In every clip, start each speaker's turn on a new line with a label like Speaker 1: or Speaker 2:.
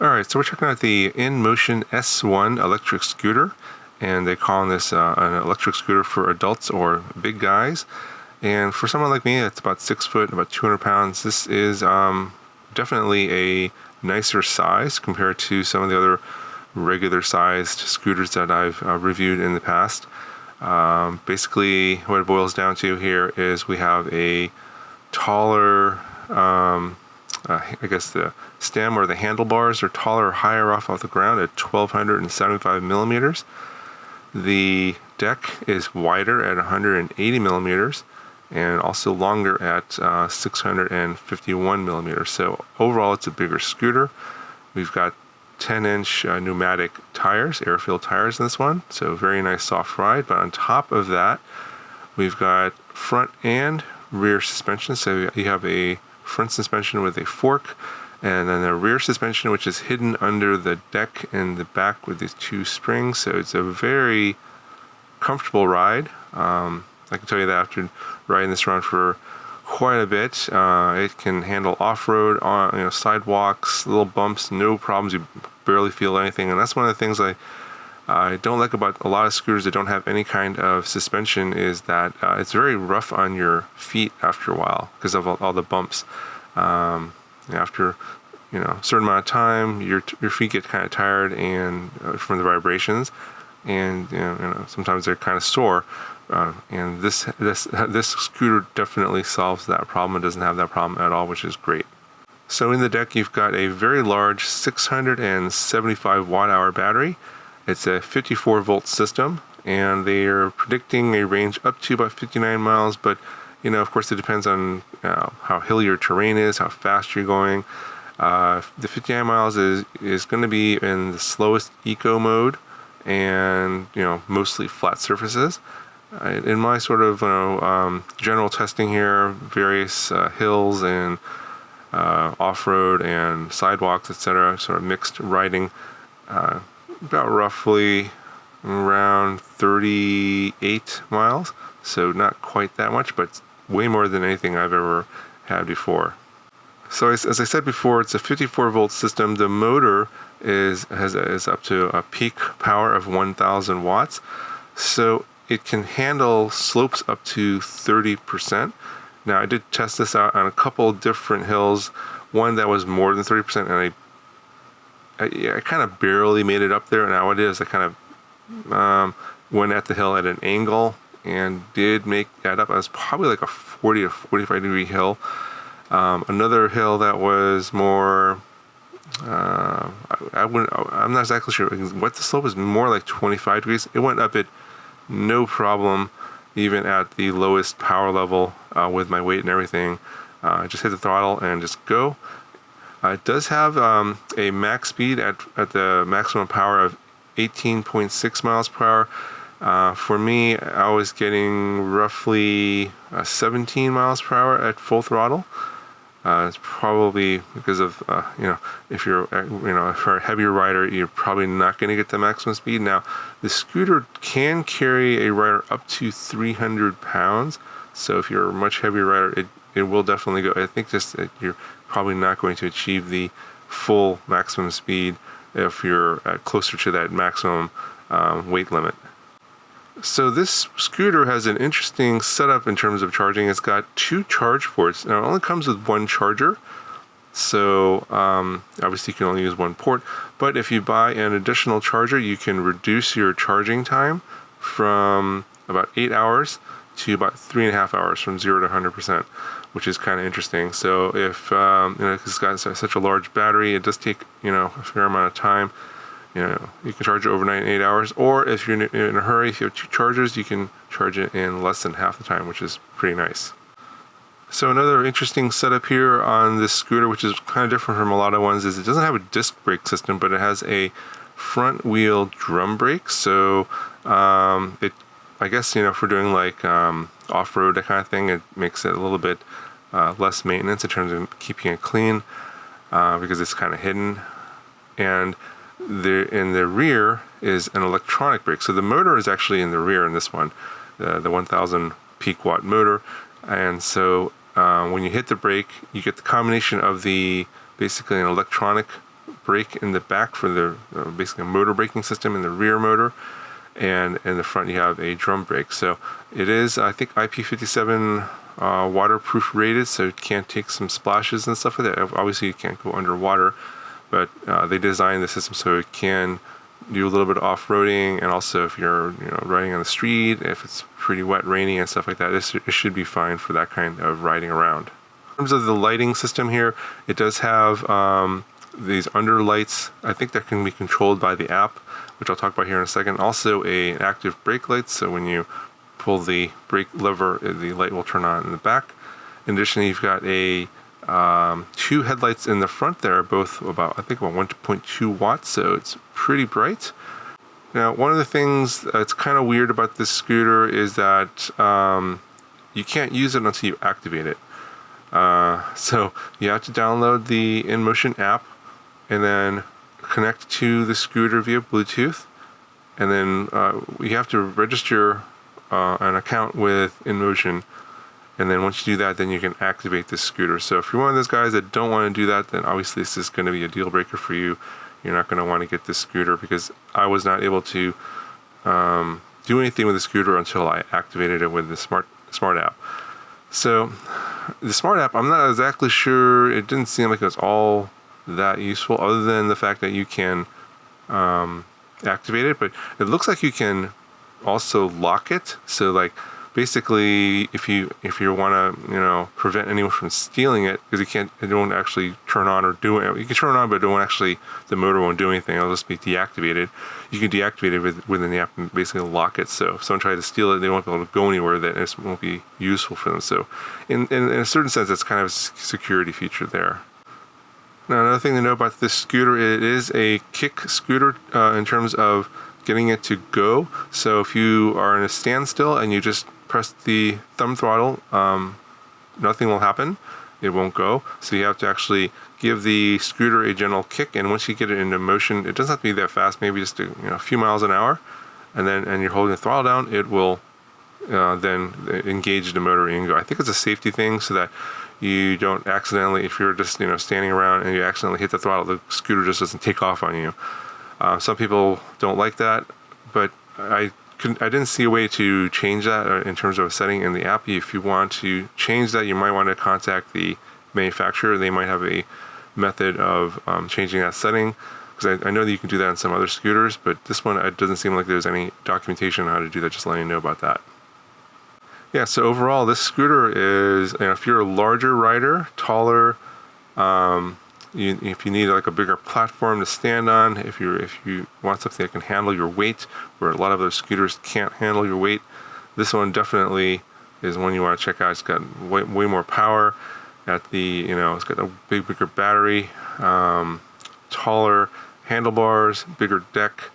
Speaker 1: Alright, so we're checking out the Inmotion S1 electric scooter, and they call this an electric scooter for adults or big guys. And for someone like me that's about 6 foot, about 200 pounds, this is definitely a nicer size compared to some of the other regular sized scooters that I've reviewed in the past. Basically, what it boils down to here is we have a taller, I guess the stem or the handlebars are taller or higher off the ground at 1275 millimeters. The deck is wider at 180 millimeters and also longer at 651 millimeters. So overall, it's a bigger scooter. We've got 10-inch pneumatic tires, air-filled tires in this one, so very nice soft ride. But on top of that, we've got front and rear suspension. So you have a front suspension with a fork, and then the rear suspension, which is hidden under the deck in the back with these two springs. So it's a very comfortable ride. I can tell you that after riding this around for quite a bit, it can handle off-road, on sidewalks, little bumps, no problems. You barely feel anything, and that's one of the things I don't like about a lot of scooters that don't have any kind of suspension, is that it's very rough on your feet after a while because of all the bumps. After a certain amount of time, your feet get kind of tired and from the vibrations, and sometimes they're kind of sore. And this scooter definitely solves that problem. It doesn't have that problem at all, which is great. So in the deck, you've got a very large 675 watt-hour battery. It's a 54 volt system, and they are predicting a range up to about 59 miles, but of course it depends on how hilly your terrain is, how fast you're going. The 59 miles is going to be in the slowest eco mode, and mostly flat surfaces. In my sort of general testing here, various hills and off-road and sidewalks, etc., sort of mixed riding, about roughly around 38 miles, so not quite that much, but way more than anything I've ever had before. So as I said before, it's a 54 volt system. The motor is up to a peak power of 1000 watts, so it can handle slopes up to 30%. Now, I did test this out on a couple different hills, one that was more than 30%, and I kind of barely made it up there. Now what it is, I kind of went at the hill at an angle and did make that up. It was probably like a 40 to 45 degree hill. Another hill that was more, I'm not exactly sure what the slope was, more like 25 degrees. It went up it no problem, even at the lowest power level with my weight and everything. Just hit the throttle and just go. It does have a max speed at the maximum power of 18.6 miles per hour. For me, I was getting roughly 17 miles per hour at full throttle. It's probably because of, if you're, for a heavier rider, you're probably not going to get the maximum speed. Now, the scooter can carry a rider up to 300 pounds. So if you're a much heavier rider, it will definitely go. I think just that you're probably not going to achieve the full maximum speed if you're closer to that maximum weight limit. So this scooter has an interesting setup in terms of charging. It's got 2 charge ports. Now, it only comes with 1 charger, so obviously you can only use 1 port. But if you buy an additional charger, you can reduce your charging time from about 8 hours to about 3.5 hours, from 0 to 100%, which is kind of interesting. So if it's got such a large battery, it does take a fair amount of time. You can charge it overnight in 8 hours, or if you're in a hurry, if you have 2 chargers, you can charge it in less than half the time, which is pretty nice. So another interesting setup here on this scooter, which is kind of different from a lot of ones, is it doesn't have a disc brake system, but it has a front wheel drum brake. So I guess if we're doing like off-road, that kind of thing, it makes it a little bit less maintenance in terms of keeping it clean, because it's kind of hidden. And in the rear is an electronic brake. So the motor is actually in the rear in this one, the 1000 peak watt motor. And so when you hit the brake, you get the combination of basically an electronic brake in the back for the basically a motor braking system in the rear motor, and in the front you have a drum brake. So it is, I think, IP57 waterproof rated, so it can't take some splashes and stuff like that. Obviously you can't go underwater, but they designed the system so it can do a little bit of off-roading, and also if you're riding on the street, if it's pretty wet, rainy and stuff like that, it should be fine for that kind of riding around. In terms of the lighting system here, it does have these under lights, I think that can be controlled by the app, which I'll talk about here in a second. Also an active brake light, so when you pull the brake lever, the light will turn on in the back. In addition, you've got a 2 headlights in the front there, both about 1.2 watts, so it's pretty bright. Now, one of the things that's kind of weird about this scooter is that you can't use it until you activate it. So you have to download the Inmotion app and then connect to the scooter via Bluetooth, and then you have to register an account with Inmotion, and then once you do that, then you can activate this scooter. So if you're one of those guys that don't want to do that, then obviously this is going to be a deal breaker for you. You're not going to want to get this scooter, because I was not able to do anything with the scooter until I activated it with the smart app. So the smart app, I'm not exactly sure, it didn't seem like it was all that useful, other than the fact that you can activate it, but it looks like you can also lock it. So like basically if you want to prevent anyone from stealing it, because it won't actually turn on or do it. You can turn it on, but the motor won't do anything. It'll just be deactivated. You can deactivate it within the app and basically lock it. So if someone tries to steal it, they won't be able to go anywhere. That it won't be useful for them. So in a certain sense, it's kind of a security feature there. Now, another thing to know about this scooter, it is a kick scooter in terms of getting it to go. So if you are in a standstill and you just press the thumb throttle, nothing will happen. It won't go. So you have to actually give the scooter a gentle kick, and once you get it into motion, it doesn't have to be that fast, maybe just a few miles an hour, and you're holding the throttle down, it will then engage the motor and go. I think it's a safety thing so that you don't accidentally, if you're just standing around and you accidentally hit the throttle, the scooter just doesn't take off on you. Some people don't like that, but I didn't see a way to change that in terms of a setting in the app. If you want to change that, you might want to contact the manufacturer. They might have a method of changing that setting, because I know that you can do that on some other scooters, but this one, it doesn't seem like there's any documentation on how to do that. Just letting you know about that. Yeah, so overall, this scooter is, if you're a larger rider, taller, if you need like a bigger platform to stand on, if you want something that can handle your weight, where a lot of those scooters can't handle your weight, this one definitely is one you want to check out. It's got way more power. It's got a bigger battery, taller handlebars, bigger deck.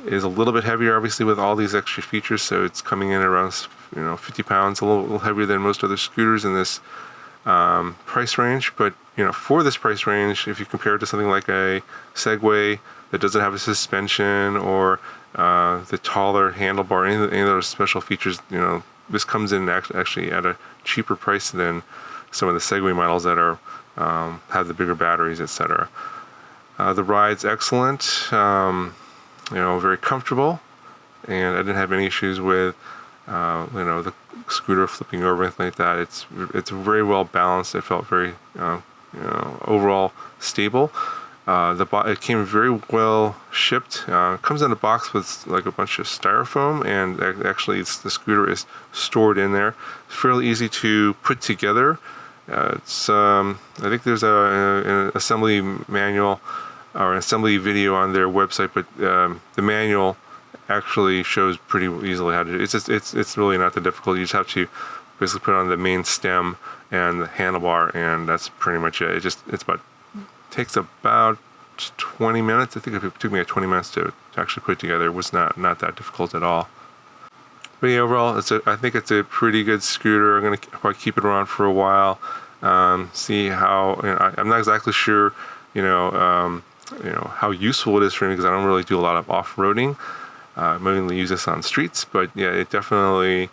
Speaker 1: Is a little bit heavier, obviously, with all these extra features. So it's coming in around 50 pounds, a little heavier than most other scooters in this price range. But for this price range, if you compare it to something like a Segway that doesn't have a suspension, or the taller handlebar, any of those special features, this comes in actually at a cheaper price than some of the Segway models that are have the bigger batteries, etc. The ride's excellent. Very comfortable, and I didn't have any issues with the scooter flipping over, anything like that. It's very well balanced. It felt very overall stable. It came very well shipped. It comes in a box with like a bunch of styrofoam, and actually the scooter is stored in there. It's fairly easy to put together. I think there's an assembly manual or an assembly video on their website, but the manual actually shows pretty easily how to do it. It's really not that difficult. You just have to basically put on the main stem and the handlebar, and that's pretty much it. Takes about 20 minutes. I think it took me 20 minutes to actually put it together. It was not that difficult at all. But yeah, overall, I think it's a pretty good scooter. I'm going to probably keep it around for a while. See how, I'm not exactly sure, how useful it is for me, because I don't really do a lot of off-roading. I mainly use this on streets, but yeah, it definitely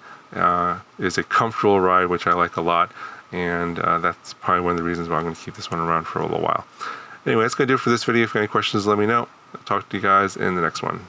Speaker 1: is a comfortable ride, which I like a lot, and that's probably one of the reasons why I'm going to keep this one around for a little while. Anyway, that's going to do it for this video. If you have any questions, let me know. I'll talk to you guys in the next one.